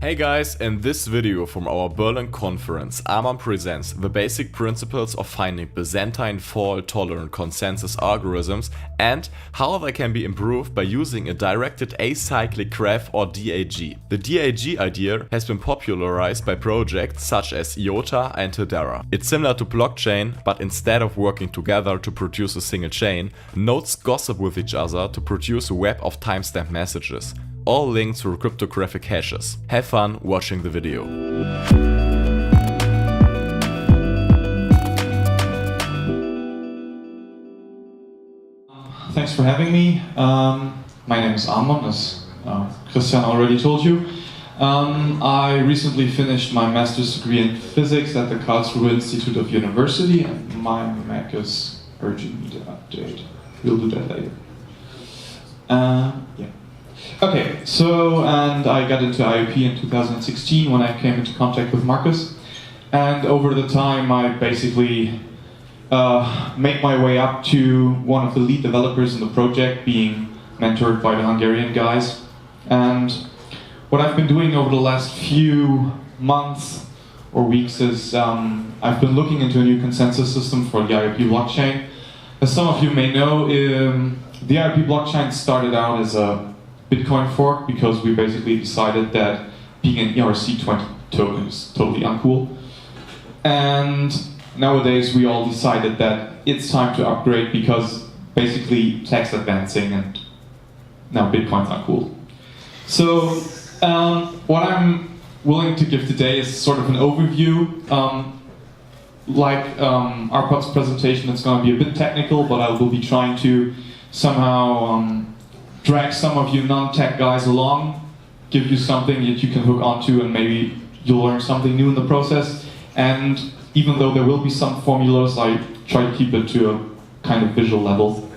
Hey guys, in this video from our Berlin conference, Amon presents the basic principles of finding Byzantine-fault-tolerant consensus algorithms and how they can be improved by using a directed acyclic graph or DAG. The DAG idea has been popularized by projects such as IOP and Hedera. It's similar to blockchain, but instead of working together to produce a single chain, nodes gossip with each other to produce a web of timestamp messages, all linked through cryptographic hashes. Have fun watching the video. Thanks for having me. My name is Amon, as Christian already told you. I recently finished my master's degree in physics at the Karlsruhe Institute of University, and my Mac is urging me to update. We'll do that later. Yeah. Okay, and I got into IOP in 2016 when I came into contact with Marcus, and over the time I basically made my way up to one of the lead developers in the project, being mentored by the Hungarian guys. And what I've been doing over the last few months or weeks is I've been looking into a new consensus system for the IOP blockchain. As some of you may know, the IOP blockchain started out as a Bitcoin fork because we basically decided that being an ERC20 token is totally uncool. And nowadays we all decided that it's time to upgrade because basically tech's advancing and now Bitcoin's uncool. So what I'm willing to give today is sort of an overview. Like Arpad's presentation, it's going to be a bit technical, but I will be trying to somehow drag some of you non-tech guys along, give you something that you can hook onto, and maybe you'll learn something new in the process. And even though there will be some formulas, I try to keep it to a kind of visual level.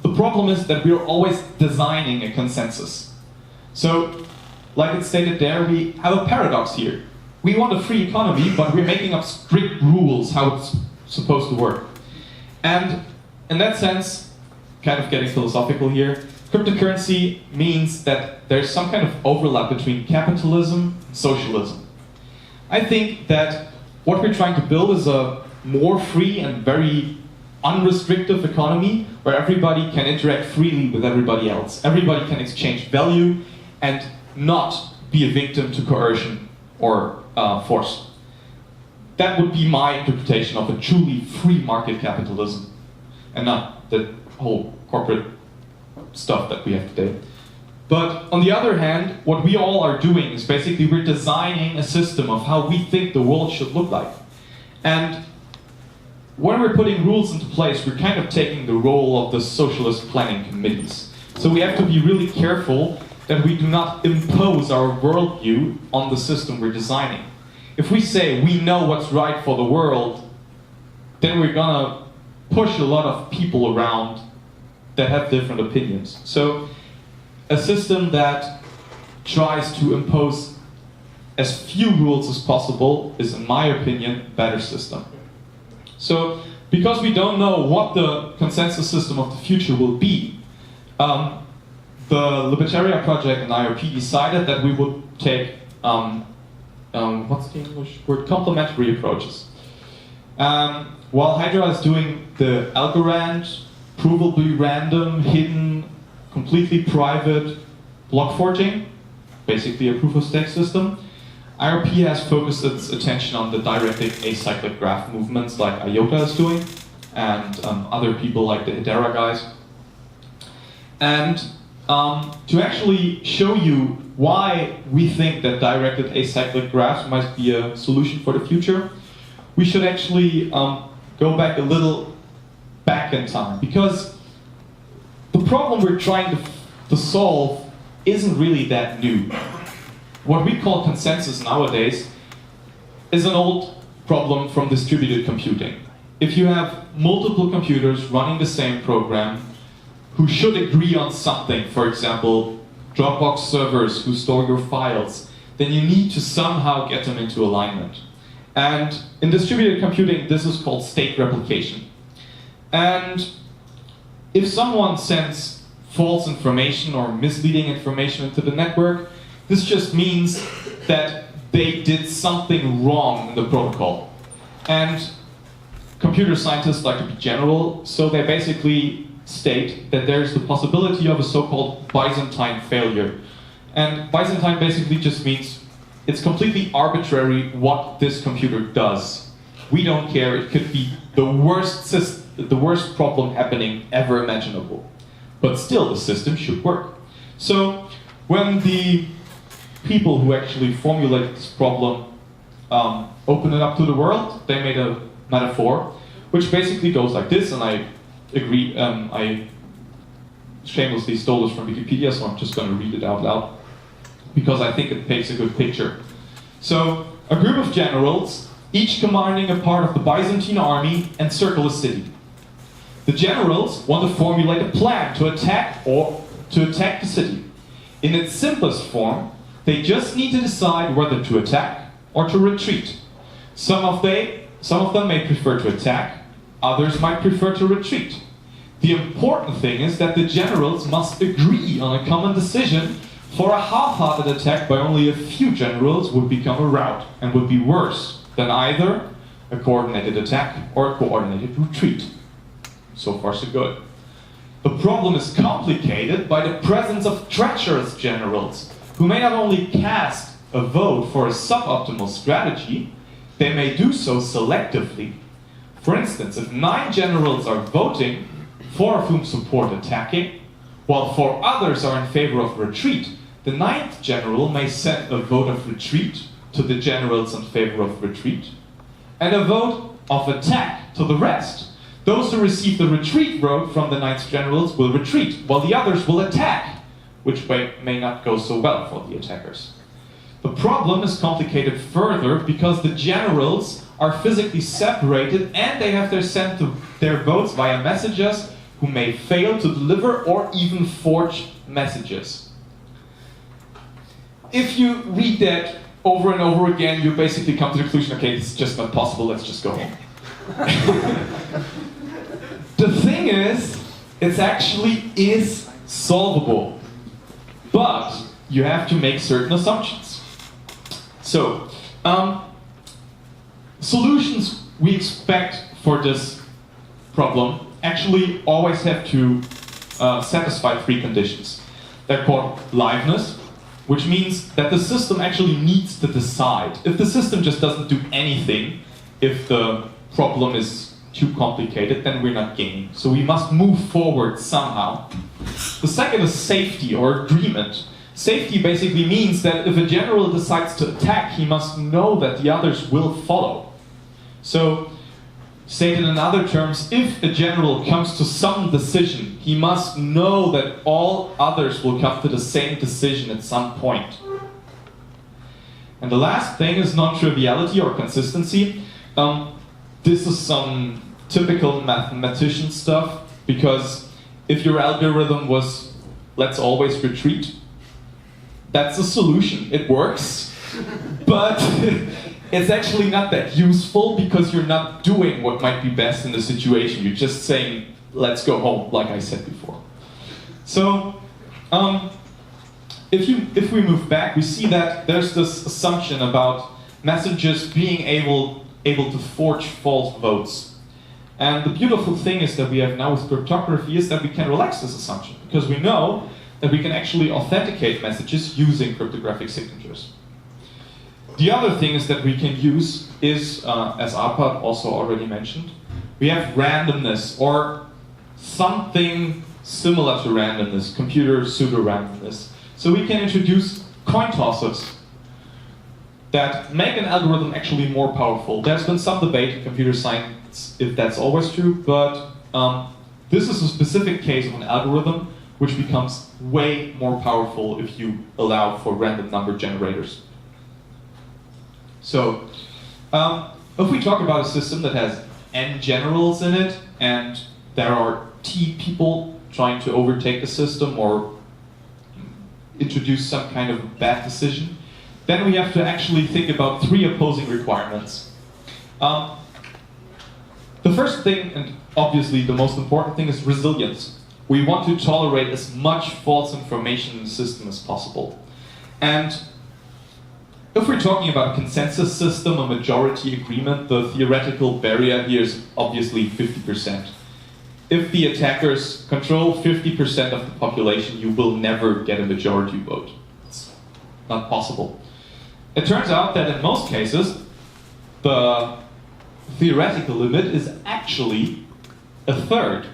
The problem is that we're always designing a consensus. So, like it's stated there, we have a paradox here. We want a free economy, but we're making up strict rules how it's supposed to work. And in that sense, kind of getting philosophical here, cryptocurrency means that there's some kind of overlap between capitalism and socialism. I think that what we're trying to build is a more free and very unrestrictive economy where everybody can interact freely with everybody else. Everybody can exchange value and not be a victim to coercion or force. That would be my interpretation of a truly free market capitalism, and not the whole corporate stuff that we have today. But on the other hand, what we all are doing is basically we're designing a system of how we think the world should look like. And when we're putting rules into place, we're kind of taking the role of the socialist planning committees. So we have to be really careful that we do not impose our worldview on the system we're designing. If we say we know what's right for the world, then we're gonna push a lot of people around that have different opinions. So a system that tries to impose as few rules as possible is, in my opinion, a better system. So because we don't know what the consensus system of the future will be, the Libertaria project and IOP decided that we would take, what's the English word? Complementary approaches. While Hydra is doing the Algorand, provably random, hidden, completely private block forging, basically a proof-of-stake system, IOP has focused its attention on the directed acyclic graph movements like IOTA is doing, and other people like the Hedera guys. And to actually show you why we think that directed acyclic graphs might be a solution for the future, we should actually go back a little back in time, because the problem we're trying to solve isn't really that new. What we call consensus nowadays is an old problem from distributed computing. If you have multiple computers running the same program who should agree on something, for example, Dropbox servers who store your files, then you need to somehow get them into alignment. And in distributed computing, this is called state replication. And if someone sends false information or misleading information into the network, this just means that they did something wrong in the protocol. And computer scientists like to be general, so they basically state that there's the possibility of a so-called Byzantine failure. And Byzantine basically just means it's completely arbitrary what this computer does. We don't care, it could be the worst problem happening ever imaginable. But still, the system should work. So, when the people who actually formulated this problem opened it up to the world, they made a metaphor, which basically goes like this, and I agree, I shamelessly stole this from Wikipedia, so I'm just going to read it out loud, because I think it paints a good picture. So, a group of generals, each commanding a part of the Byzantine army, encircle a city. The generals want to formulate a plan to attack the city. In its simplest form, they just need to decide whether to attack or to retreat. Some of them may prefer to attack, others might prefer to retreat. The important thing is that the generals must agree on a common decision, for a half-hearted attack by only a few generals would become a rout and would be worse than either a coordinated attack or a coordinated retreat. So far so good. The problem is complicated by the presence of treacherous generals, who may not only cast a vote for a suboptimal strategy, they may do so selectively. For instance, if 9 generals are voting, 4 of whom support attacking, while 4 others are in favor of retreat, the 9th general may send a vote of retreat to the generals in favor of retreat, and a vote of attack to the rest. Those who receive the retreat vote from the 9th generals will retreat, while the others will attack, which may not go so well for the attackers. The problem is complicated further because the generals are physically separated and they have sent their votes via messengers who may fail to deliver or even forge messages. If you read that over and over again, you basically come to the conclusion, okay, this is just not possible, let's just go home. The thing is, it actually is solvable, but you have to make certain assumptions. So, solutions we expect for this problem actually always have to satisfy 3 conditions. They're called liveness, which means that the system actually needs to decide. If the system just doesn't do anything, if the problem is too complicated, then we're not gaining. So we must move forward somehow. The second is safety or agreement. Safety basically means that if a general decides to attack, he must know that the others will follow. So, stated in other terms, if a general comes to some decision, he must know that all others will come to the same decision at some point. And the last thing is non-triviality or consistency. This is some typical mathematician stuff, because if your algorithm was, let's always retreat, that's a solution. It works, but it's actually not that useful because you're not doing what might be best in the situation. You're just saying, let's go home, like I said before. So, if we move back, we see that there's this assumption about messengers being able to forge false votes. And the beautiful thing is that we have now with cryptography is that we can relax this assumption, because we know that we can actually authenticate messages using cryptographic signatures. The other thing is that we can use is, as Arpad also already mentioned, we have randomness, or something similar to randomness, computer pseudo-randomness. So we can introduce coin tosses that make an algorithm actually more powerful. There's been some debate in computer science if that's always true, but this is a specific case of an algorithm which becomes way more powerful if you allow for random number generators. So, if we talk about a system that has n generals in it, and there are t people trying to overtake the system or introduce some kind of bad decision, then we have to actually think about 3 opposing requirements. The first thing, and obviously the most important thing, is resilience. We want to tolerate as much false information in the system as possible. And if we're talking about a consensus system, a majority agreement, the theoretical barrier here is obviously 50%. If the attackers control 50% of the population, you will never get a majority vote. It's not possible. It turns out that in most cases, the theoretical limit is actually a third.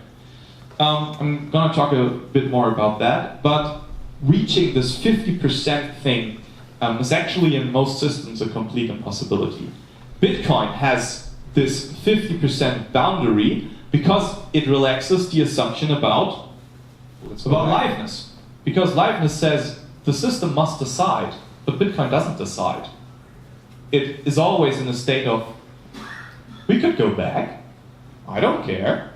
I'm going to talk a bit more about that, but reaching this 50% thing is actually in most systems a complete impossibility. Bitcoin has this 50% boundary because it relaxes the assumption about liveness. Because liveness says the system must decide, but Bitcoin doesn't decide. It is always in a state of, we could go back, I don't care.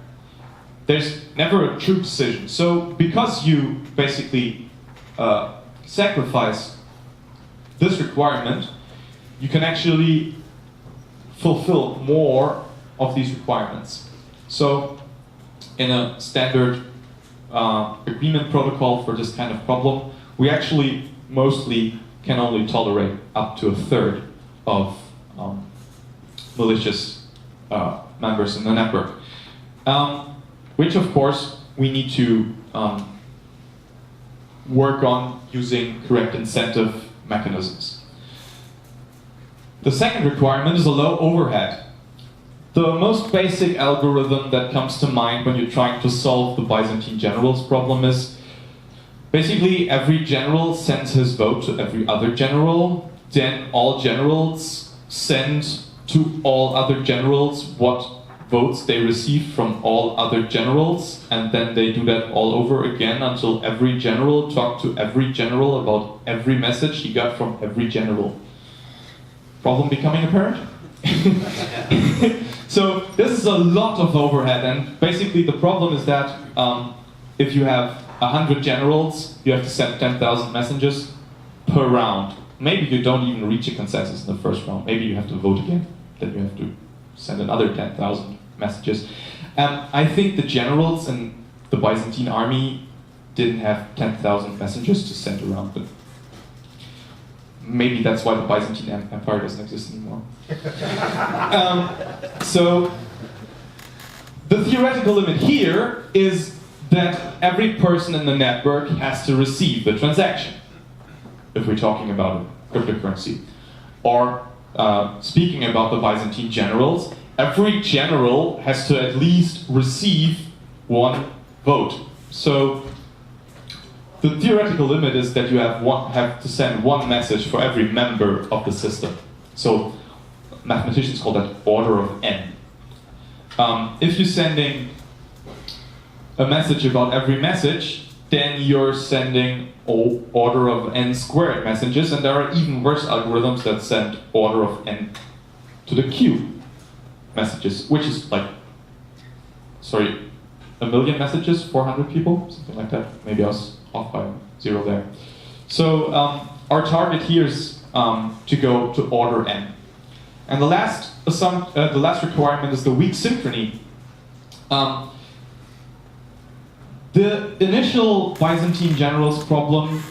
There's never a true decision. So because you basically sacrifice this requirement, you can actually fulfill more of these requirements. So in a standard agreement protocol for this kind of problem, we actually mostly can only tolerate up to a third of malicious members in the network. Which of course we need to work on using correct incentive mechanisms. The second requirement is a low overhead. The most basic algorithm that comes to mind when you're trying to solve the Byzantine generals problem is basically every general sends his vote to every other general, then all generals send to all other generals what votes they receive from all other generals, and then they do that all over again until every general talked to every general about every message he got from every general. Problem becoming apparent? So this is a lot of overhead, and basically the problem is that if you have 100 generals, you have to send 10,000 messages per round. Maybe you don't even reach a consensus in the first round. Maybe you have to vote again. Then you have to send another 10,000 messages. I think the generals in the Byzantine army didn't have 10,000 messages to send around, but maybe that's why the Byzantine Empire doesn't exist anymore. So the theoretical limit here is that every person in the network has to receive the transaction, if we're talking about a cryptocurrency. Or speaking about the Byzantine generals, every general has to at least receive one vote. So the theoretical limit is that you have to send one message for every member of the system. So mathematicians call that order of n. If you're sending a message about every message, then you're sending order of n squared messages, and there are even worse algorithms that send order of n to the q messages, which is like, sorry, 1 million messages, 400 people, something like that. Maybe I was off by 0 there. So our target here is to go to order n. And the last requirement is the weak synchrony. The initial Byzantine generals problem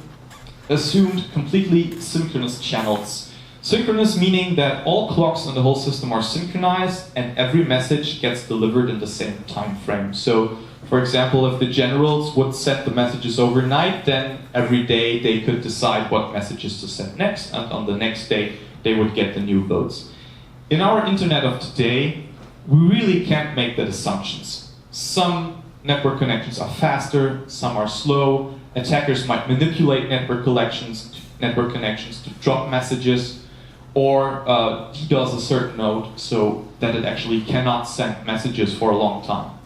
assumed completely synchronous channels. Synchronous meaning that all clocks in the whole system are synchronized and every message gets delivered in the same time frame. So, for example, if the generals would set the messages overnight, then every day they could decide what messages to send next, and on the next day they would get the new votes. In our internet of today, we really can't make that assumptions. Some network connections are faster, some are slow. Attackers might manipulate network connections to drop messages, or DDoS a certain node so that it actually cannot send messages for a long time.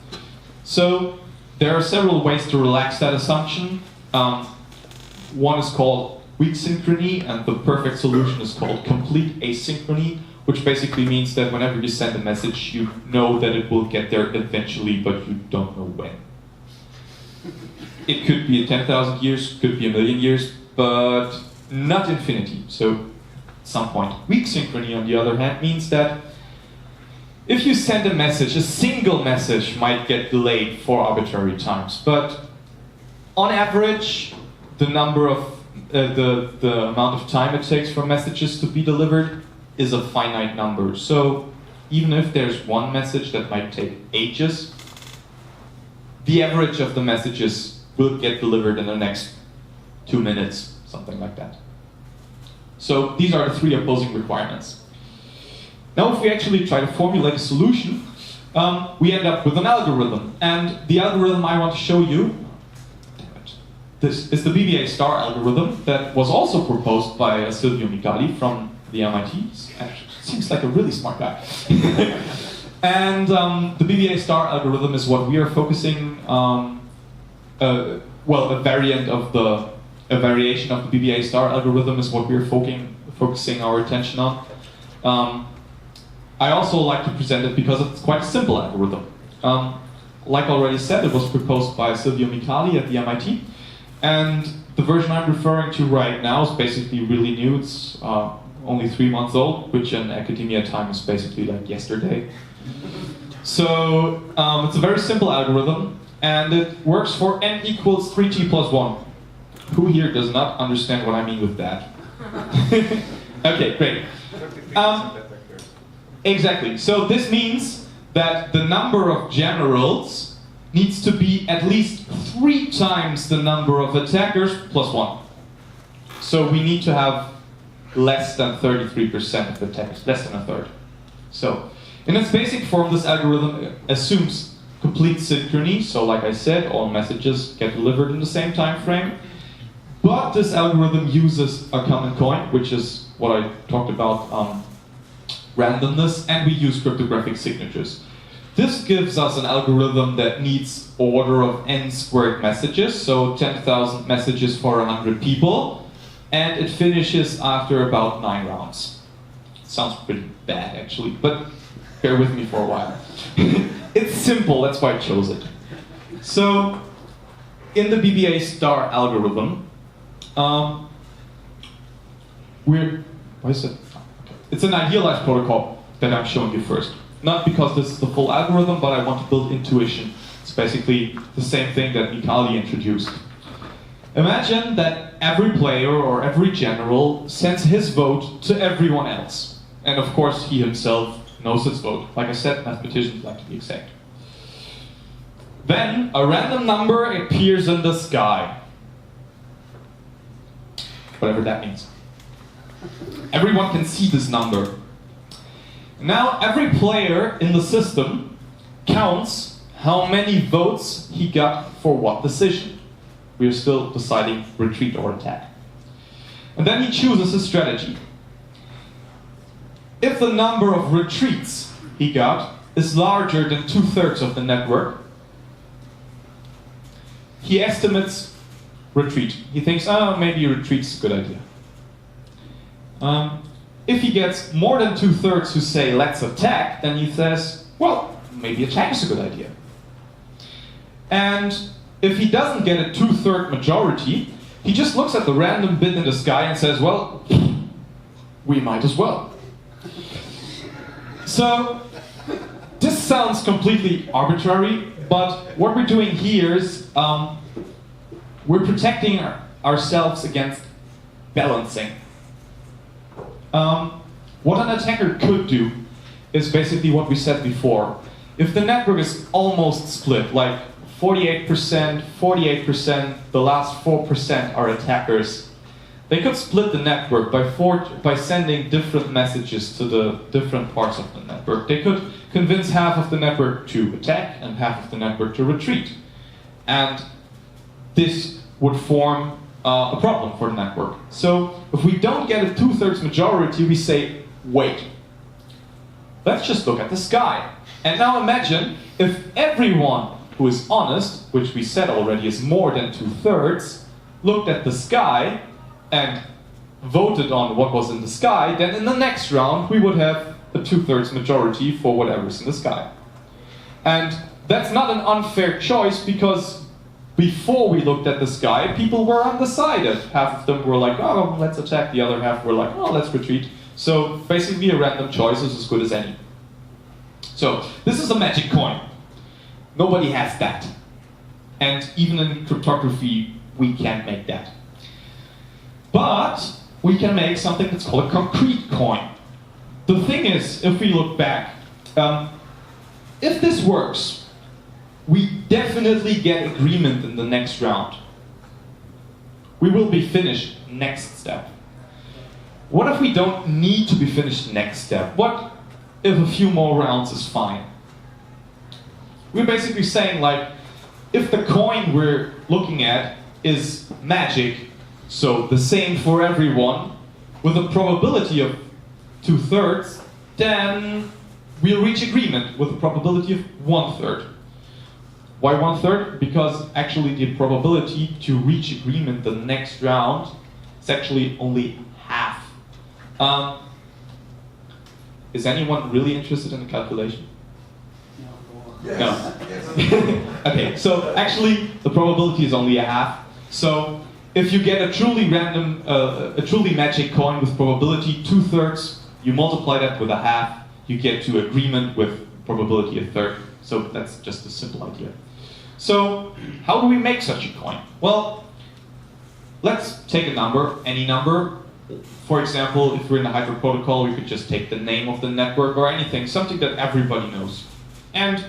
So there are several ways to relax that assumption. One is called weak synchrony, and the perfect solution is called complete asynchrony, which basically means that whenever you send a message, you know that it will get there eventually, but you don't know when. It could be 10,000 years, could be 1 million years, but not infinity. So at some point. Weak synchrony, on the other hand, means that if you send a message, a single message might get delayed for arbitrary times, but on average, the number of the amount of time it takes for messages to be delivered is a finite number. So even if there's one message that might take ages, the average of the messages will get delivered in the next 2 minutes, something like that. So these are the three opposing requirements. Now if we actually try to formulate a solution, we end up with an algorithm. And the algorithm I want to show you, this is the BBA star algorithm that was also proposed by Silvio Micali from the MIT. Seems like a really smart guy. And the BBA star algorithm is what we are focusing, a variation of the BBA star algorithm is what we're focusing our attention on. I also like to present it because it's quite a simple algorithm. Like already said, it was proposed by Silvio Micali at the MIT. And the version I'm referring to right now is basically really new. It's only 3 months old, which in academia time is basically like yesterday. So it's a very simple algorithm, and it works for n equals 3t plus 1. Who here does not understand what I mean with that? Okay, great. Exactly. So this means that the number of generals needs to be at least 3 times the number of attackers plus 1. So we need to have less than 33% of the attackers, less than a third. So in its basic form, this algorithm assumes complete synchrony. So like I said, all messages get delivered in the same time frame. But this algorithm uses a common coin, which is what I talked about, randomness, and we use cryptographic signatures. This gives us an algorithm that needs order of n squared messages, so 10,000 messages for 100 people, and it finishes after about 9 rounds. Sounds pretty bad actually, but bear with me for a while. It's simple, that's why I chose it. So, in the BBA star algorithm, it's an idealized protocol that I'm showing you first. Not because this is the full algorithm, but I want to build intuition. It's basically the same thing that Micali introduced. Imagine that every player or every general sends his vote to everyone else. And of course, he himself knows his vote. Like I said, mathematicians like to be exact. Then, a random number appears in the sky. Whatever that means. Everyone can see this number. Now, every player in the system counts how many votes he got for what decision. We are still deciding retreat or attack. And then he chooses a strategy. If the number of retreats he got is larger than 2/3 of the network, he estimates retreat. He thinks, oh, maybe retreat's a good idea. If he gets more than 2/3 who say, let's attack, then he says, well, maybe attack is a good idea. And if he doesn't get a 2/3 majority, he just looks at the random bit in the sky and says, well, we might as well. So, this sounds completely arbitrary, but what we're doing here is we're protecting ourselves against balancing. What an attacker could do is basically what we said before. If the network is almost split, like 48%, 48%, the last 4% are attackers, they could split the network by sending different messages to the different parts of the network. They could convince half of the network to attack and half of the network to retreat. And this would form a problem for the network. So if we don't get a 2/3 majority, we say, wait, let's just look at the sky. And now imagine if everyone who is honest, which we said already is more than 2/3, looked at the sky and voted on what was in the sky, then in the next round we would have a 2/3 majority for whatever's in the sky. And that's not an unfair choice because before we looked at the sky, people were undecided. Half of them were like, oh, let's attack. The other half were like, oh, let's retreat. So basically a random choice is as good as any. So this is a magic coin. Nobody has that. And even in cryptography, we can't make that. But we can make something that's called a concrete coin. The thing is, if we look back, if this works, we definitely get agreement in the next round. We will be finished next step. What if we don't need to be finished next step? What if a few more rounds is fine? We're basically saying, like, if the coin we're looking at is magic, so the same for everyone, with a probability of 2/3, then we'll reach agreement with a probability of 1/3. Why 1/3? Because actually the probability to reach agreement the next round is actually only half. Is anyone really interested in the calculation? Yes. No. Yes. Okay, so actually the probability is only a half. So if you get a truly random, a truly magic coin with probability 2/3, you multiply that with a half, you get to agreement with probability a third. So that's just a simple idea. So how do we make such a coin? Well, let's take a number, any number. For example, if we're in the Hydra protocol, we could just take the name of the network or anything, something that everybody knows. And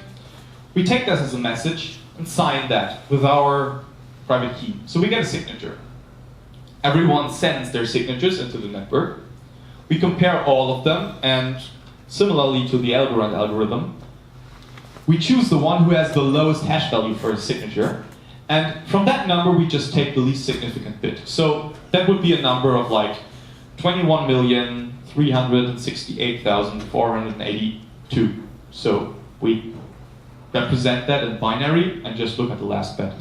we take that as a message and sign that with our private key. So we get a signature. Everyone sends their signatures into the network. We compare all of them, and similarly to the Algorand algorithm, we choose the one who has the lowest hash value for a signature. And from that number, we just take the least significant bit. So that would be a number of like 21,368,482. So we represent that in binary and just look at the last bit.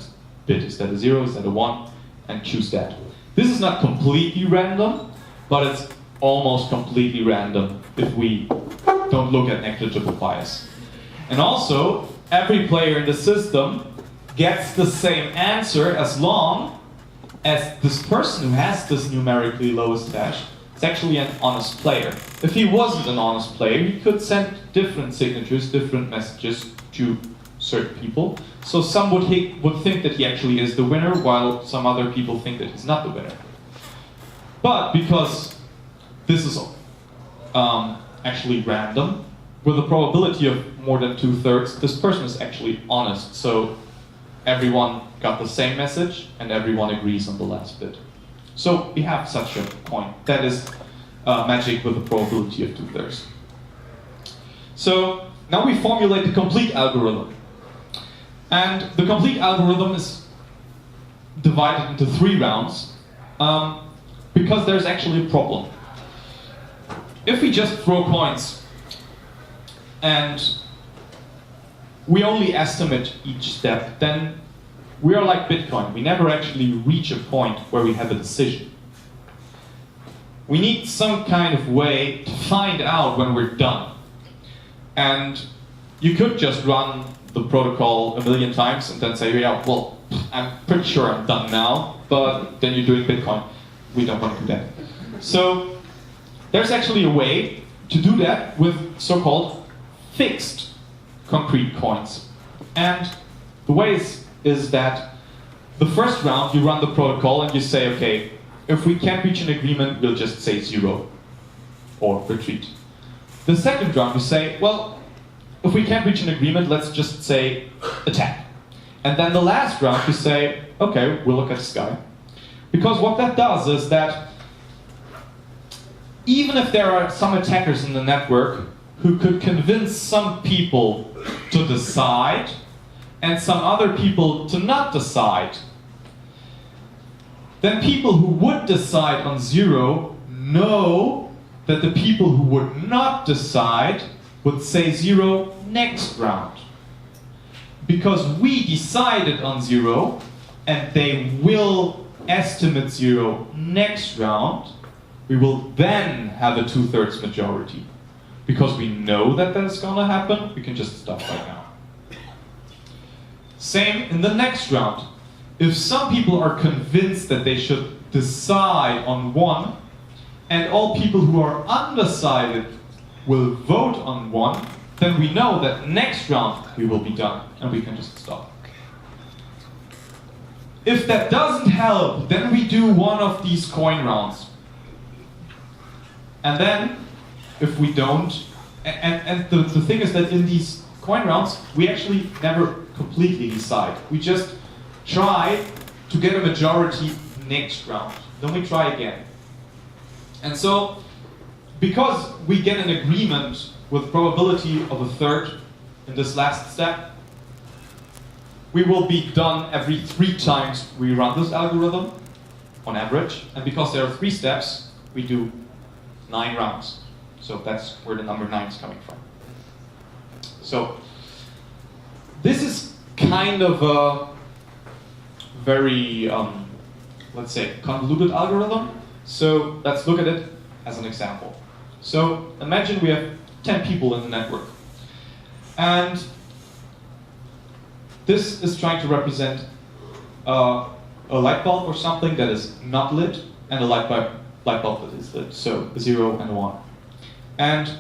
Is that a 0? Is that a 1? And choose that. This is not completely random, but it's almost completely random if we don't look at negligible bias. And also, every player in the system gets the same answer as long as this person who has this numerically lowest hash is actually an honest player. If he wasn't an honest player, he could send different signatures, different messages to certain people. So some would think that he actually is the winner, while some other people think that he's not the winner. But because this is actually random, with a probability of more than 2/3, this person is actually honest. So everyone got the same message, and everyone agrees on the last bit. So we have such a coin. That is magic with a probability of 2/3. So now we formulate the complete algorithm. And the complete algorithm is divided into 3 rounds because there's actually a problem. If we just throw coins and we only estimate each step, then we are like Bitcoin. We never actually reach a point where we have a decision. We need some kind of way to find out when we're done. And you could just run the protocol a million times and then say, yeah, well, I'm pretty sure I'm done now, but then you're doing Bitcoin. We don't want to do that. So there's actually a way to do that with so-called fixed concrete coins. And the way is that the first round you run the protocol and you say, okay, if we can't reach an agreement, we'll just say 0 or retreat. The second round you say, well, if we can't reach an agreement, let's just say attack. And then the last round you say, okay, we'll look at the sky. Because what that does is that even if there are some attackers in the network who could convince some people to decide and some other people to not decide, then people who would decide on 0 know that the people who would not decide would say 0 next round. Because we decided on 0 and they will estimate 0 next round, we will then have a 2/3 majority. Because we know that that's going to happen, we can just stop right now. Same in the next round. If some people are convinced that they should decide on 1, and all people who are undecided will vote on 1, then we know that next round we will be done, and we can just stop. If that doesn't help, then we do one of these coin rounds. And then, if we don't, and the thing is that in these coin rounds, we actually never completely decide. We just try to get a majority next round. Then we try again. And so, because we get an agreement with probability of a third in this last step, we will be done every 3 times we run this algorithm, on average. And because there are 3 steps, we do 9 rounds. So that's where the number 9 is coming from. So this is kind of a very, let's say, convoluted algorithm. So let's look at it as an example. So imagine we have 10 people in the network. And this is trying to represent a light bulb or something that is not lit, and a light bulb that is lit, so a 0 and a 1. And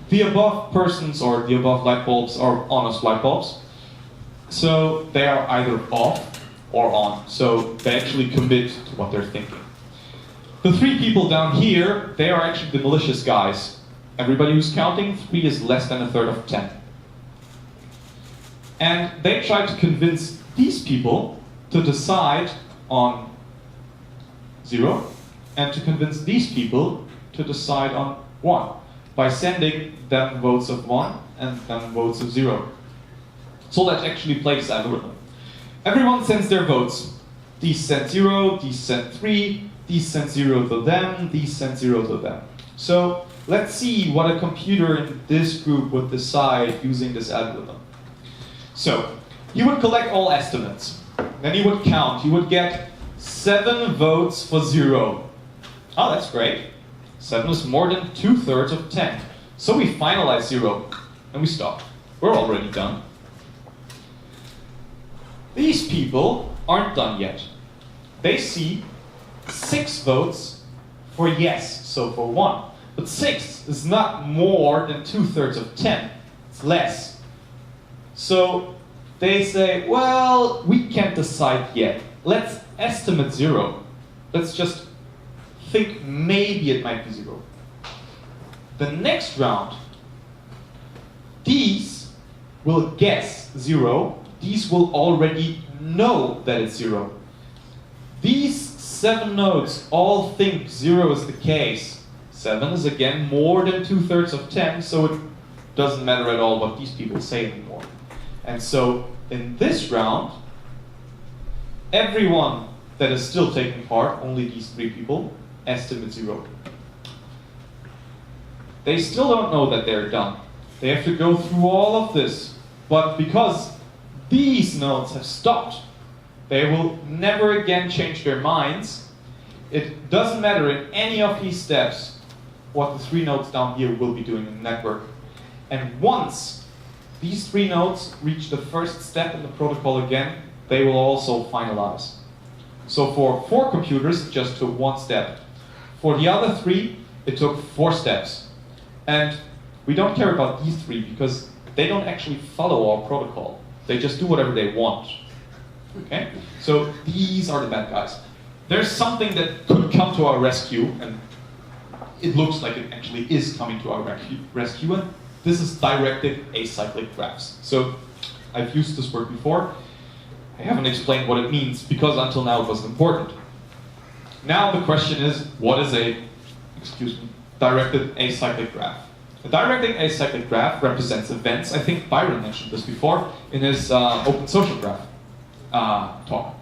the above persons or the above light bulbs are honest light bulbs. So they are either off or on, so they actually commit to what they're thinking. The 3 people down here, they are actually the malicious guys. Everybody who's counting, 3 is less than a third of 10. And they try to convince these people to decide on 0, and to convince these people to decide on 1, by sending them votes of 1 and them votes of 0. So let's actually play this algorithm. Everyone sends their votes. These send 0, these send 3, these send 0 to them, these send 0 to them. So let's see what a computer in this group would decide using this algorithm. So he would collect all estimates. Then he would count. He would get 7 votes for 0. Oh, that's great. 7 is more than 2/3 of 10. So we finalize 0, and we stop. We're already done. These people aren't done yet. They see 6 votes for yes, so for 1. But 6 is not more than 2/3 of 10. It's less. So they say, well, we can't decide yet. Let's estimate 0. Let's just think maybe it might be 0. The next round, these will guess 0. These will already know that it's 0. These 7 nodes all think 0 is the case. 7 is again more than 2/3 of 10, so it doesn't matter at all what these people say anymore. And so in this round, everyone that is still taking part, only these 3 people, estimate 0. They still don't know that they're done. They have to go through all of this. But because these nodes have stopped, they will never again change their minds. It doesn't matter in any of these steps what the 3 nodes down here will be doing in the network. And once these 3 nodes reach the first step in the protocol again, they will also finalize. So for 4 computers, it just took 1 step. For the other 3, it took 4 steps. And we don't care about these 3 because they don't actually follow our protocol. They just do whatever they want. Okay? So these are the bad guys. There's something that could come to our rescue, and it looks like it actually is coming to our rescue, and this is directed acyclic graphs. So I've used this word before. I haven't explained what it means because until now it wasn't important. Now the question is, what is a, directed acyclic graph? A directed acyclic graph represents events. I think Byron mentioned this before in his open social graph talk.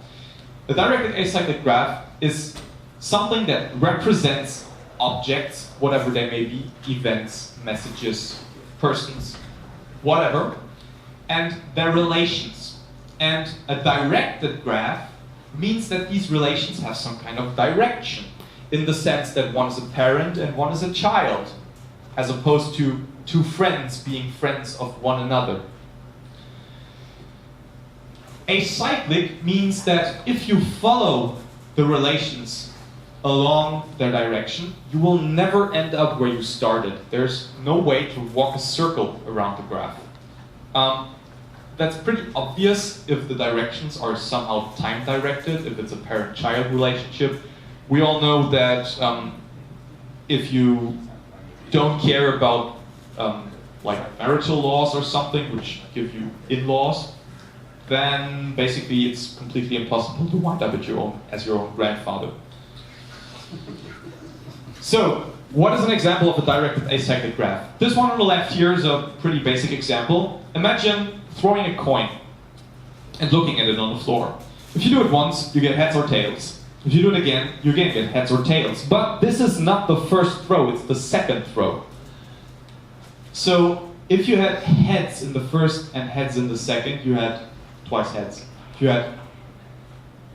The directed acyclic graph is something that represents objects, whatever they may be, events, messages, persons, whatever, and their relations. And a directed graph means that these relations have some kind of direction, in the sense that one is a parent and one is a child, as opposed to 2 friends being friends of one another. Acyclic means that if you follow the relations along their direction, you will never end up where you started. There's no way to walk a circle around the graph. that's pretty obvious if the directions are somehow time-directed, if it's a parent-child relationship. We all know that if you don't care about like marital laws or something, which give you in-laws, then basically it's completely impossible to wind up as your own grandfather. So, what is an example of a directed acyclic graph? This one on the left here is a pretty basic example. Imagine throwing a coin and looking at it on the floor. If you do it once, you get heads or tails. If you do it again, you again get heads or tails. But this is not the first throw, it's the second throw. So, if you had heads in the first and heads in the second, you had twice heads. If you had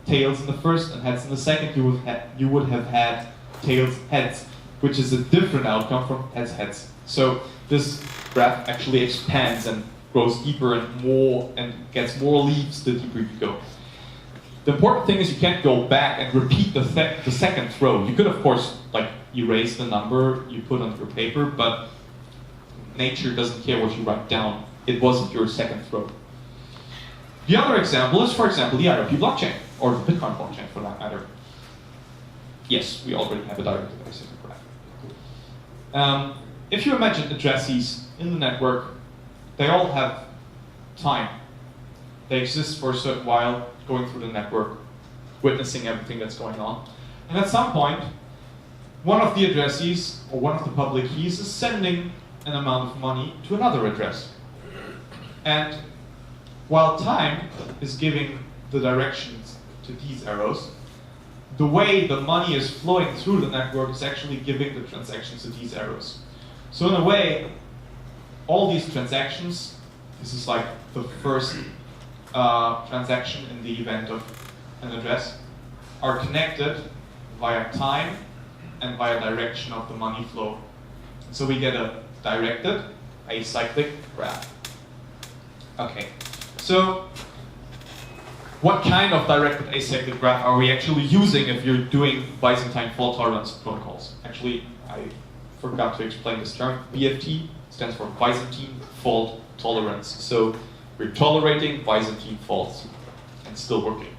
tails in the first and heads in the second, you would have had tails, heads, which is a different outcome from heads, heads. So this graph actually expands and grows deeper and more and gets more leaves the deeper you go. The important thing is you can't go back and repeat the second throw. You could, of course, like erase the number you put on your paper, but nature doesn't care what you write down. It wasn't your second throw. The other example is, for example, the IOP blockchain, or the Bitcoin blockchain for that matter. Yes, we already have a directed acyclic graph. If you imagine addressees in the network, they all have time. They exist for a certain while, going through the network, witnessing everything that's going on. And at some point, one of the addressees, or one of the public keys, is sending an amount of money to another address. And while time is giving the directions to these arrows, the way the money is flowing through the network is actually giving the transactions to these arrows. So in a way, all these transactions, this is like the first transaction in the event of an address, are connected via time and via direction of the money flow. So we get a directed acyclic graph. Okay, so what kind of directed acyclic graph are we actually using if you're doing Byzantine-fault-tolerant protocols? Actually, I forgot to explain this term. BFT stands for Byzantine-fault-tolerance. So we're tolerating Byzantine faults and still working.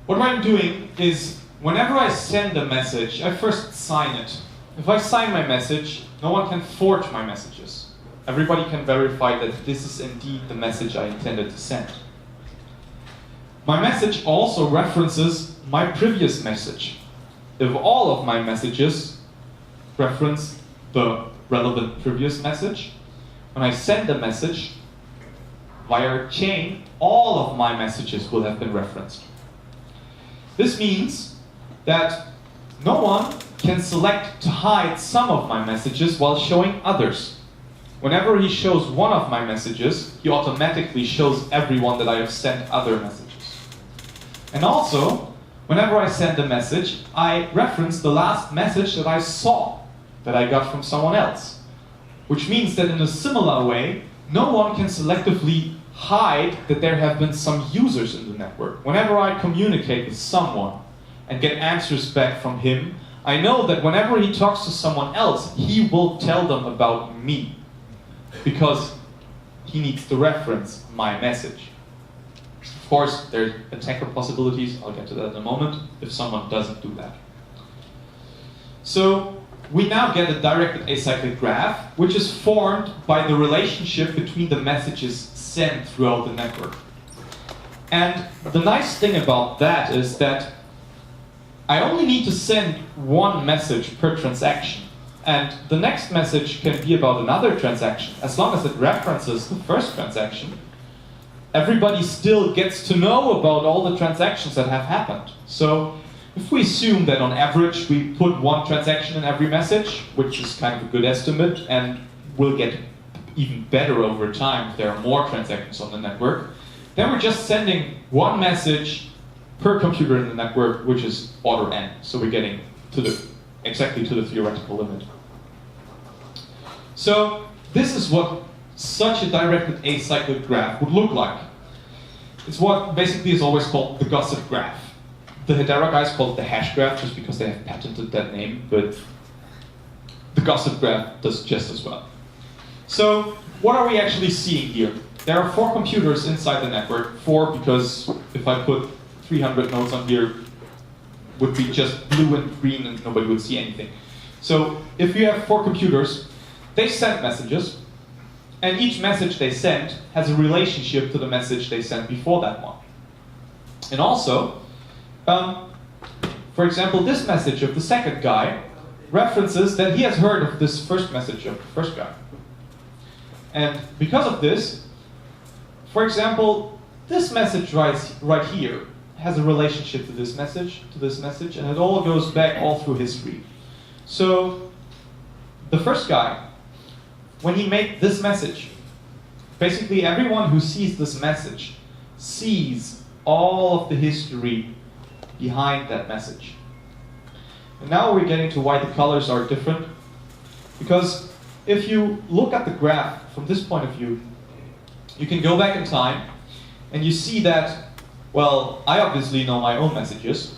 What I'm doing is, whenever I send a message, I first sign it. If I sign my message, no one can forge my messages. Everybody can verify that this is indeed the message I intended to send. My message also references my previous message. If all of my messages reference the relevant previous message, when I send a message via a chain, all of my messages will have been referenced. This means that no one can select to hide some of my messages while showing others. Whenever he shows one of my messages, he automatically shows everyone that I have sent other messages. And also, whenever I send a message, I reference the last message that I saw, that I got from someone else. Which means that in a similar way, no one can selectively hide that there have been some users in the network. Whenever I communicate with someone and get answers back from him, I know that whenever he talks to someone else, he will tell them about me, because he needs to reference my message. Of course, there's attacker possibilities, I'll get to that in a moment, if someone doesn't do that. So we now get a directed acyclic graph, which is formed by the relationship between the messages sent throughout the network. And the nice thing about that is that I only need to send one message per transaction. And the next message can be about another transaction. As long as it references the first transaction, everybody still gets to know about all the transactions that have happened. So if we assume that on average we put one transaction in every message, which is kind of a good estimate, and will get even better over time if there are more transactions on the network, then we're just sending one message per computer in the network, which is order n. So we're getting to exactly to the theoretical limit. So this is what such a directed acyclic graph would look like. It's what basically is always called the gossip graph. The Hedera guys call it the hash graph just because they have patented that name, but the gossip graph does just as well. So what are we actually seeing here? There are 4 computers inside the network. 4 because if I put 300 nodes on here, would be just blue and green and nobody would see anything. So if you have 4 computers, they send messages, and each message they send has a relationship to the message they sent before that one. And also, for example, this message of the second guy references that he has heard of this first message of the first guy. And because of this, for example, this message right here has a relationship to this message, and it all goes back all through history. So the first guy, when he made this message, basically everyone who sees this message sees all of the history behind that message. And now we're getting to why the colors are different. Because if you look at the graph from this point of view, you can go back in time and you see that, well, I obviously know my own messages,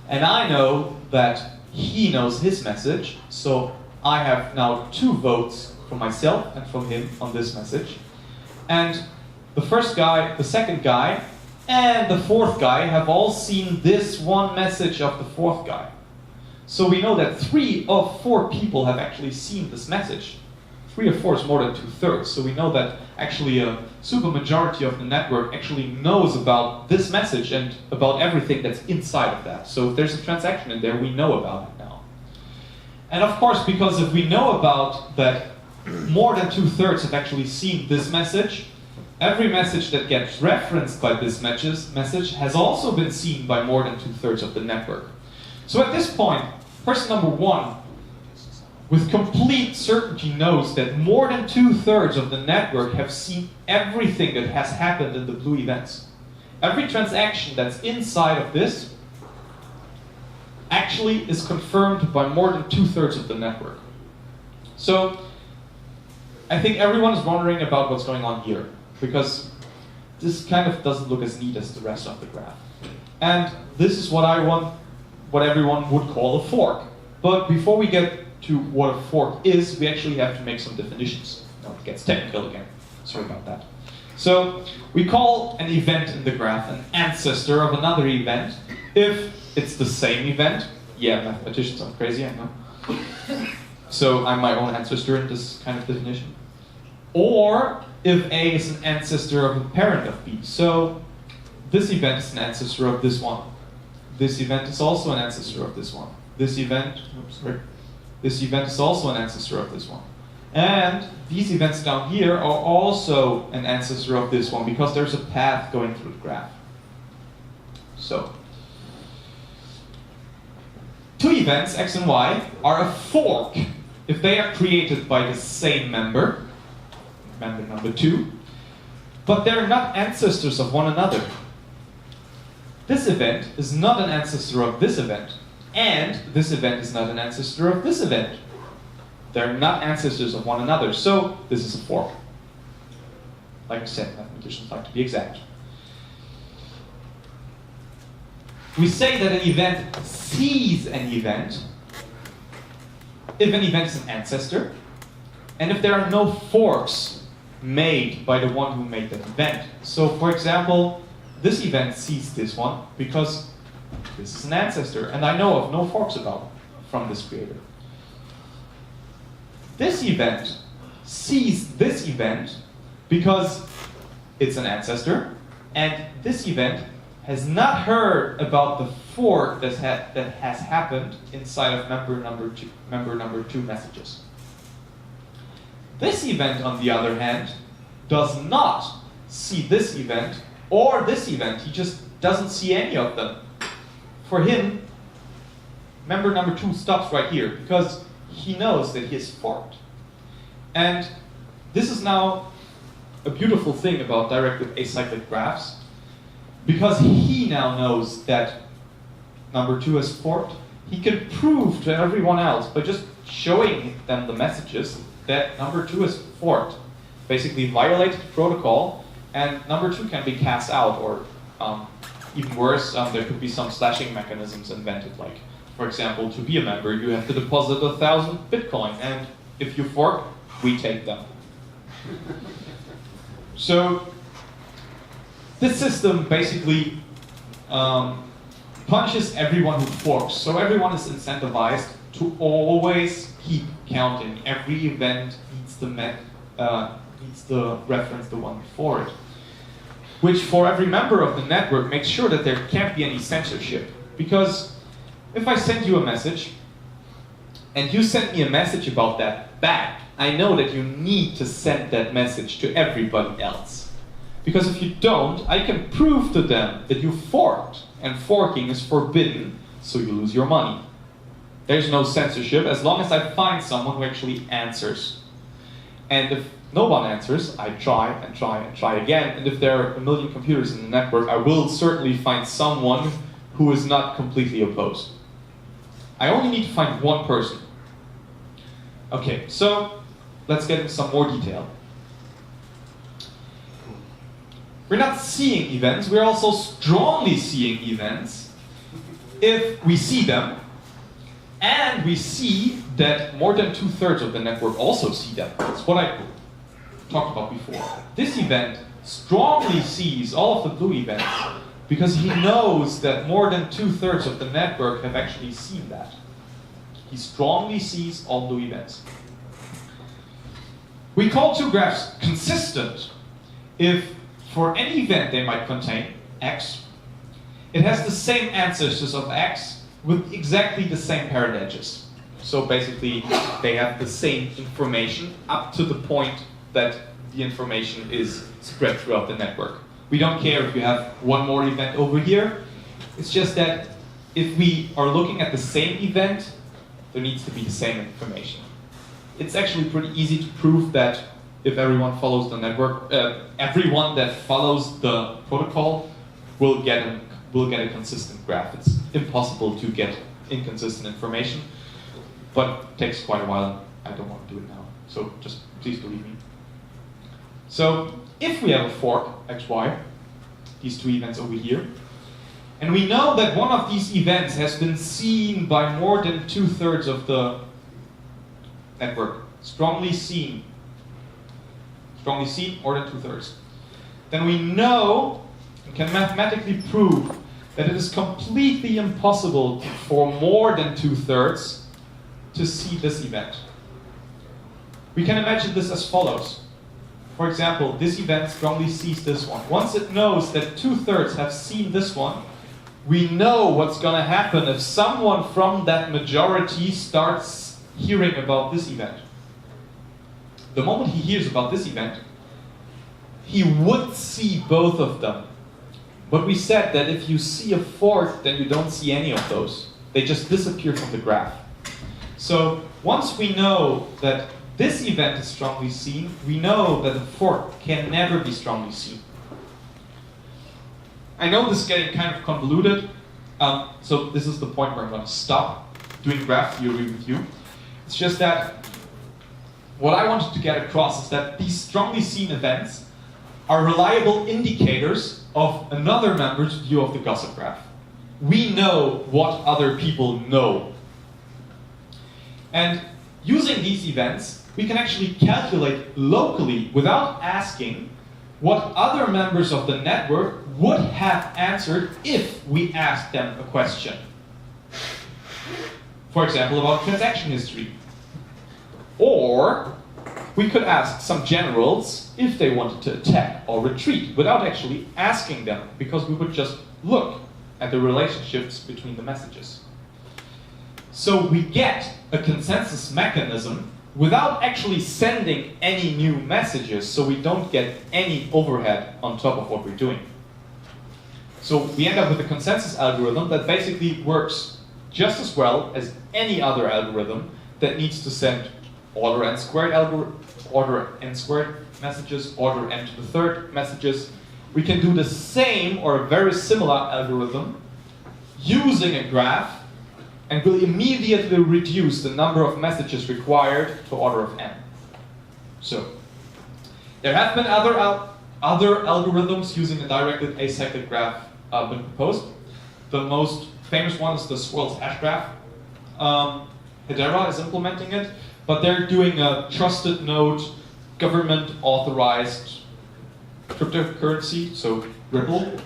and I know that he knows his message, so I have now 2 votes from myself and from him on this message. And the first guy, the second guy, and the fourth guy have all seen this one message of the fourth guy. So we know that 3 of 4 people have actually seen this message. 3 of 4 is more than 2/3. So we know that actually a supermajority of the network actually knows about this message and about everything that's inside of that. So if there's a transaction in there, we know about it now. And of course, because if we know about that more than 2/3 have actually seen this message, every message that gets referenced by this message has also been seen by more than 2/3 of the network. So at this point, person number 1, with complete certainty, knows that more than 2/3 of the network have seen everything that has happened in the blue events. Every transaction that's inside of this actually is confirmed by more than 2/3 of the network. So I think everyone is wondering about what's going on here, because this kind of doesn't look as neat as the rest of the graph. And this is what everyone would call a fork. But before we get to what a fork is, we actually have to make some definitions. Now it gets technical again. Sorry about that. So we call an event in the graph an ancestor of another event if it's the same event. Yeah, mathematicians are crazy, I know. So I'm my own ancestor in this kind of definition. Or if A is an ancestor of a parent of B. So this event is an ancestor of this one. This event is also an ancestor of this one. This event is also an ancestor of this one. And these events down here are also an ancestor of this one because there's a path going through the graph. So 2 events, X and Y, are a fork if they are created by the same member number 2, but they're not ancestors of one another. This event is not an ancestor of this event, and this event is not an ancestor of this event. They're not ancestors of one another, so this is a fork. Like I said, mathematicians like to be exact. We say that an event sees an event if an event is an ancestor, and if there are no forks made by the one who made that event. So for example, this event sees this one because this is an ancestor, and I know of no forks from this creator. This event sees this event because it's an ancestor, and this event has not heard about the fork that has happened inside of member number two messages. This event, on the other hand, does not see this event or this event. He just doesn't see any of them. For him, member number 2 stops right here because he knows that he is forked. And this is now a beautiful thing about directed acyclic graphs. Because he now knows that number 2 is forked, he can prove to everyone else by just showing them the messages that number 2 is forked. Basically violated the protocol, and number 2 can be cast out, or even worse, there could be some slashing mechanisms invented. Like, for example, to be a member, you have to deposit 1,000 Bitcoin, and if you fork, we take them. So this system basically punishes everyone who forks. So everyone is incentivized to always keep counting. Every event needs the reference the one before it. Which for every member of the network makes sure that there can't be any censorship. Because if I send you a message, and you send me a message about that back, I know that you need to send that message to everybody else. Because if you don't, I can prove to them that you forked, and forking is forbidden, so you lose your money. There's no censorship as long as I find someone who actually answers. And if no one answers, I try and try and try again, and if there are a million computers in the network, I will certainly find someone who is not completely opposed. I only need to find one person. Okay, so let's get into some more detail. We're not seeing events, we're also strongly seeing events if we see them, and we see that more than 2/3 of the network also see them. That's what I talked about before. This event strongly sees all of the blue events because he knows that more than 2/3 of the network have actually seen that. He strongly sees all blue events. We call two graphs consistent if for any event they might contain, x, it has the same ancestors of x with exactly the same parent edges. So basically, they have the same information up to the point that the information is spread throughout the network. We don't care if you have one more event over here. It's just that if we are looking at the same event, there needs to be the same information. It's actually pretty easy to prove that if everyone follows the network, everyone that follows the protocol will get a consistent graph. It's impossible to get inconsistent information, but it takes quite a while. I don't want to do it now, so just please believe me. So if we have a fork, xy, these two events over here, and we know that one of these events has been seen by more than 2/3 of the network, strongly seen more than 2/3, then we know and can mathematically prove that it is completely impossible for more than 2/3 to see this event. We can imagine this as follows. For example, this event strongly sees this one. Once it knows that 2/3 have seen this one, we know what's going to happen if someone from that majority starts hearing about this event. The moment he hears about this event, he would see both of them. But we said that if you see a fork, then you don't see any of those. They just disappear from the graph. So once we know that this event is strongly seen, we know that the fork can never be strongly seen. I know this is getting kind of convoluted, so this is the point where I'm going to stop doing graph theory with you. It's just that what I wanted to get across is that these strongly seen events are reliable indicators of another member's view of the gossip graph. We know what other people know. And using these events, we can actually calculate locally without asking what other members of the network would have answered if we asked them a question. For example, about transaction history. Or we could ask some generals if they wanted to attack or retreat without actually asking them, because we would just look at the relationships between the messages. So we get a consensus mechanism without actually sending any new messages, so we don't get any overhead on top of what we're doing. So we end up with a consensus algorithm that basically works just as well as any other algorithm that needs to send order n squared messages, order n to the third messages. We can do the same or a very similar algorithm using a graph, and will immediately reduce the number of messages required to order of n. So there have been other algorithms using a directed acyclic graph been proposed. The most famous one is the swirls hash graph. Hedera is implementing it, but they're doing a trusted node government-authorized cryptocurrency, so Ripple.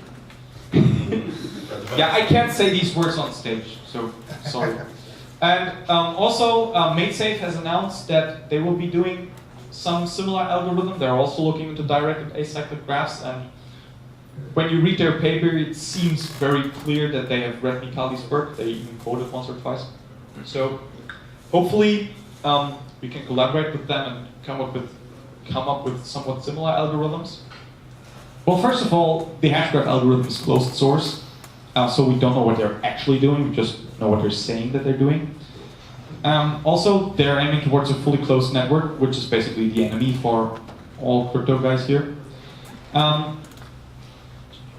Yeah, I can't say these words on stage, so sorry. And also, MadeSafe has announced that they will be doing some similar algorithm. They're also looking into directed acyclic graphs, and when you read their paper, it seems very clear that they have read Mikali's work. They even quoted once or twice. So hopefully we can collaborate with them and come up with somewhat similar algorithms. Well, first of all, the hashgraph algorithm is closed source, so we don't know what they're actually doing. We just know what they're saying that they're doing. Also, they're aiming towards a fully closed network, which is basically the enemy for all crypto guys here.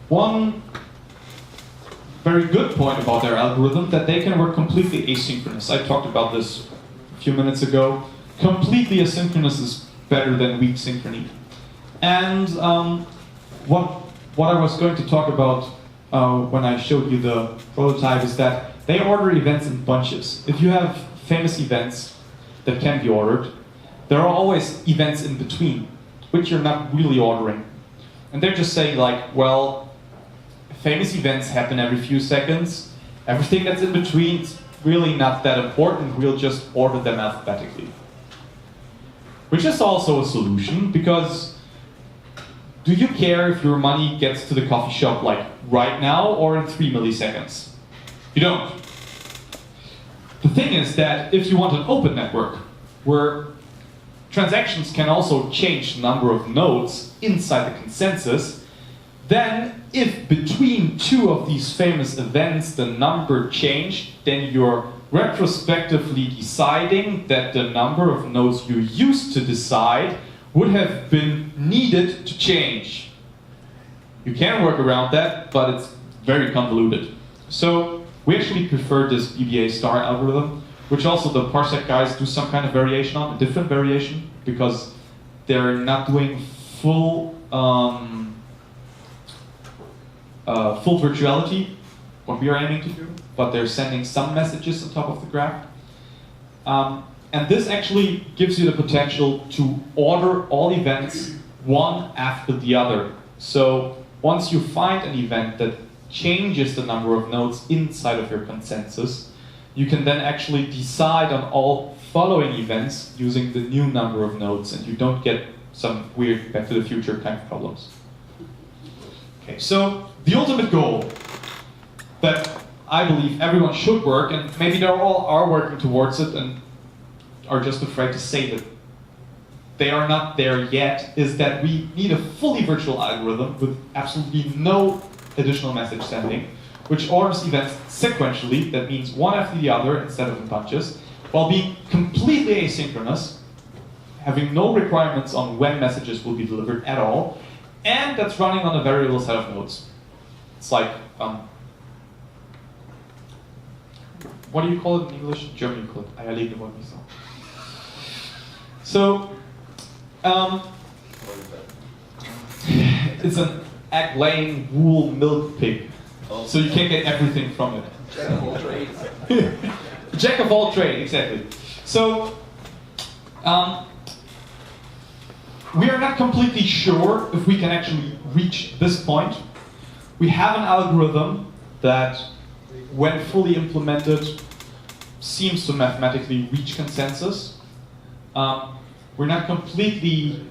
One very good point about their algorithm that they can work completely asynchronous. I talked about this a few minutes ago. Completely asynchronous is better than weak synchrony. And what I was going to talk about when I showed you the prototype is that they order events in bunches. If you have famous events that can be ordered, there are always events in between, which you're not really ordering. And they're just saying like, well, famous events happen every few seconds. Everything that's in between is really not that important. We'll just order them alphabetically. Which is also a solution, because do you care if your money gets to the coffee shop like right now or in 3 milliseconds? You don't. The thing is that if you want an open network where transactions can also change the number of nodes inside the consensus, then if between two of these famous events the number changed, then you're retrospectively deciding that the number of nodes you used to decide would have been needed to change. You can work around that, but it's very convoluted. So we actually prefer this BBA star algorithm, which also the Parsec guys do some kind of variation on, a different variation, because they're not doing full full virtuality, what we are aiming to do, but they're sending some messages on top of the graph. And this actually gives you the potential to order all events one after the other. So once you find an event that changes the number of nodes inside of your consensus, you can then actually decide on all following events using the new number of nodes, and you don't get some weird Back to the Future kind of problems. Okay, so the ultimate goal that I believe everyone should work, and maybe they all are working towards it and are just afraid to say that they are not there yet, is that we need a fully virtual algorithm with absolutely no additional message sending, which orders events sequentially, that means one after the other instead of in bunches, while being completely asynchronous, having no requirements on when messages will be delivered at all, and that's running on a variable set of nodes. It's like, what do you call it in English? In German you call it Eierlegende Wollmilchsau. So, it's an egg-laying wool milk pig. So you can't get everything from it. Jack of all trades. Jack of all trades, exactly. So, we are not completely sure if we can actually reach this point. We have an algorithm that, when fully implemented, seems to mathematically reach consensus. We're not completely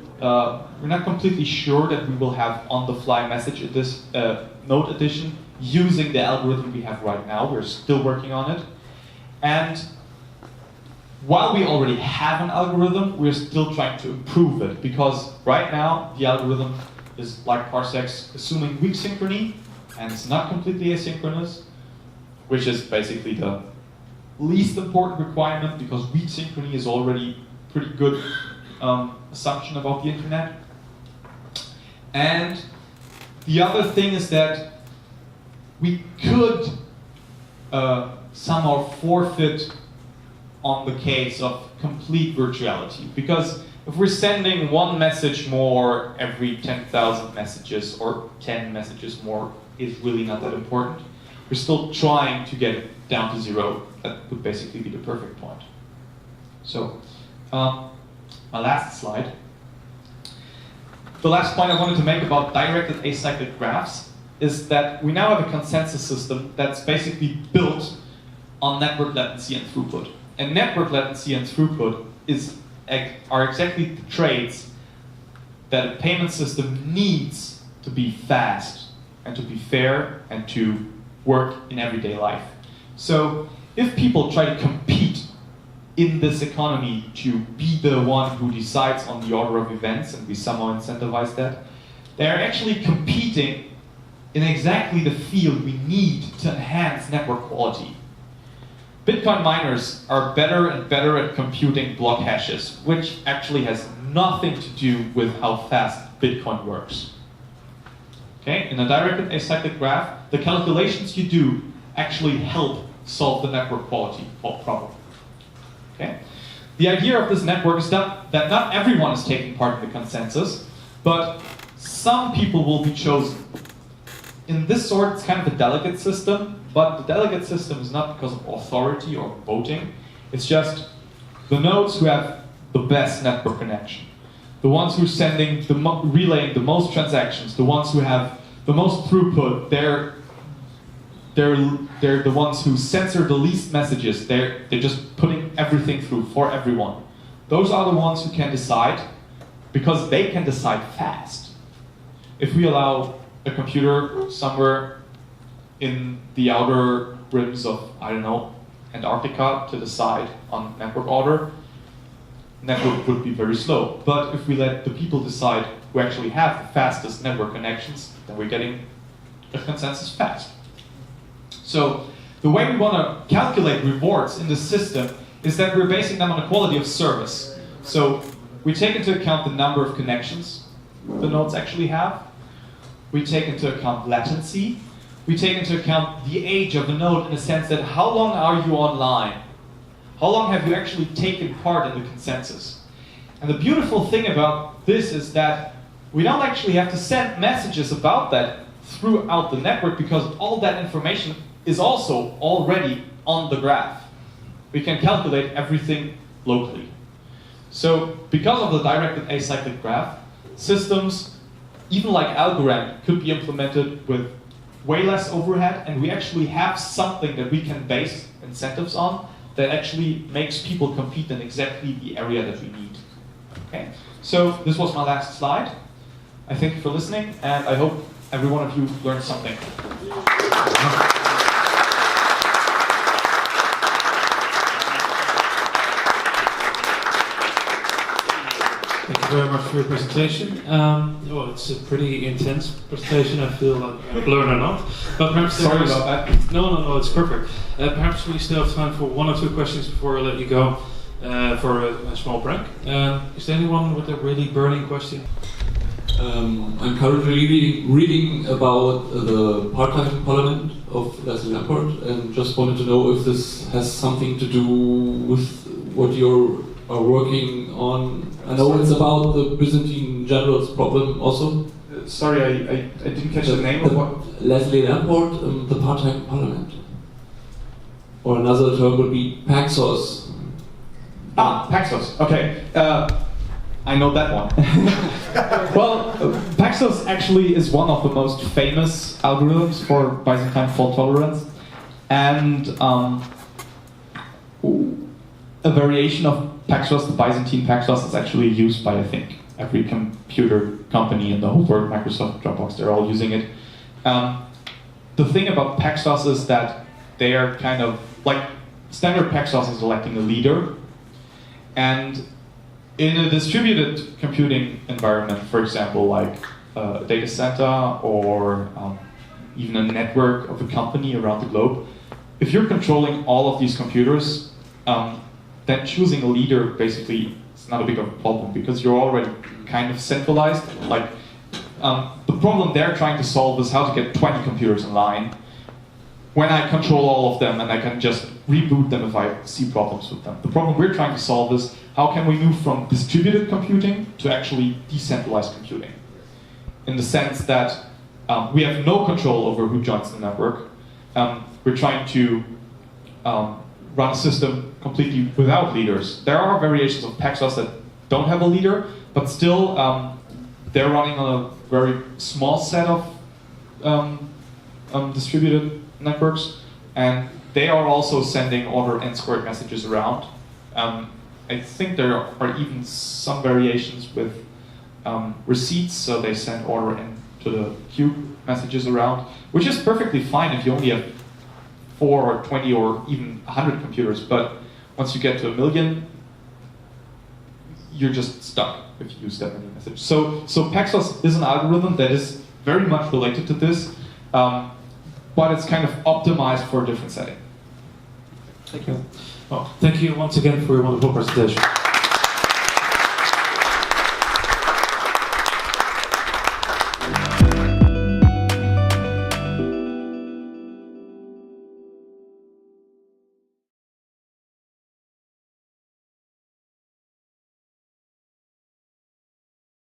sure that we will have on-the-fly message node addition using the algorithm we have right now. We're still working on it. And while we already have an algorithm, we're still trying to improve it, because right now the algorithm is, like Parsec's, assuming weak synchrony, and it's not completely asynchronous, which is basically the least important requirement, because weak synchrony is already pretty good assumption about the internet. And the other thing is that we could somehow forfeit on the case of complete virtuality, because if we're sending one message more every 10,000 messages, or 10 messages more is really not that important, we're still trying to get it down to 0. That would basically be the perfect point. So, my last slide. the last point I wanted to make about directed acyclic graphs is that we now have a consensus system that's basically built on network latency and throughput. And network latency and throughput are exactly the traits that a payment system needs to be fast and to be fair and to work in everyday life. So if people try to compete in this economy to be the one who decides on the order of events, and we somehow incentivize that, they're actually competing in exactly the field we need to enhance network quality. Bitcoin miners are better and better at computing block hashes, which actually has nothing to do with how fast Bitcoin works. Okay? In a directed acyclic graph, the calculations you do actually help solve the network quality problem. Okay? The idea of this network is that not everyone is taking part in the consensus, but some people will be chosen. In this sort, it's kind of a delegate system, but the delegate system is not because of authority or voting. It's just the nodes who have the best network connection, the ones who are relaying the most transactions, the ones who have the most throughput. They're the ones who censor the least messages. They're just putting everything through for everyone. Those are the ones who can decide, because they can decide fast. If we allow a computer somewhere in the outer rims of, I don't know, Antarctica to decide on network order, network would be very slow. But if we let the people decide who actually have the fastest network connections, then we're getting a consensus fast. So the way we want to calculate rewards in the system is that we're basing them on the quality of service. So we take into account the number of connections the nodes actually have. We take into account latency. We take into account the age of the node in the sense that how long are you online? How long have you actually taken part in the consensus? And the beautiful thing about this is that we don't actually have to send messages about that throughout the network, because all that information is also already on the graph. We can calculate everything locally. So because of the directed acyclic graph, systems, even like Algorand, could be implemented with way less overhead, and we actually have something that we can base incentives on that actually makes people compete in exactly the area that we need. Okay? So this was my last slide. I thank you for listening, and I hope every one of you learned something. Thank you very much for your presentation. Well, it's a pretty intense presentation. I feel like I've learned a lot. But perhaps Sorry about that. No, it's perfect. Perhaps we still have time for one or two questions before I let you go for a small break. Is there anyone with a really burning question? I'm currently reading about the part-time parliament of Leslie Lamport, and just wanted to know if this has something to do with what you are working on. I know it's about the Byzantine generals problem also. Sorry, I didn't catch the name of what? Leslie Lamport, the part-time parliament. Or another term would be Paxos. Ah, Paxos. Okay. I know that one. Well, Paxos actually is one of the most famous algorithms for Byzantine-fault-tolerant, and a variation of Paxos, the Byzantine Paxos, is actually used by, I think, every computer company in the whole world, Microsoft, Dropbox, they're all using it. The thing about Paxos is that they are kind of, like, standard Paxos is electing a leader, and in a distributed computing environment, for example, like a data center or even a network of a company around the globe, if you're controlling all of these computers, then choosing a leader basically is not a big of a problem, because you're already kind of centralized. Like the problem they're trying to solve is how to get 20 computers in line when I control all of them and I can just reboot them if I see problems with them. The problem we're trying to solve is how can we move from distributed computing to actually decentralized computing, in the sense that we have no control over who joins the network. We're trying to run a system completely without leaders. There are variations of Paxos that don't have a leader, but still they're running on a very small set of distributed networks, and they are also sending order n² messages around. I think there are even some variations with receipts, so they send order n to the cube messages around, which is perfectly fine if you only have 4 or 20 or even 100 computers, but once you get to 1 million, you're just stuck if you use that many messages. So Paxos is an algorithm that is very much related to this, but it's kind of optimized for a different setting. Thank you. Well, thank you once again for your wonderful presentation.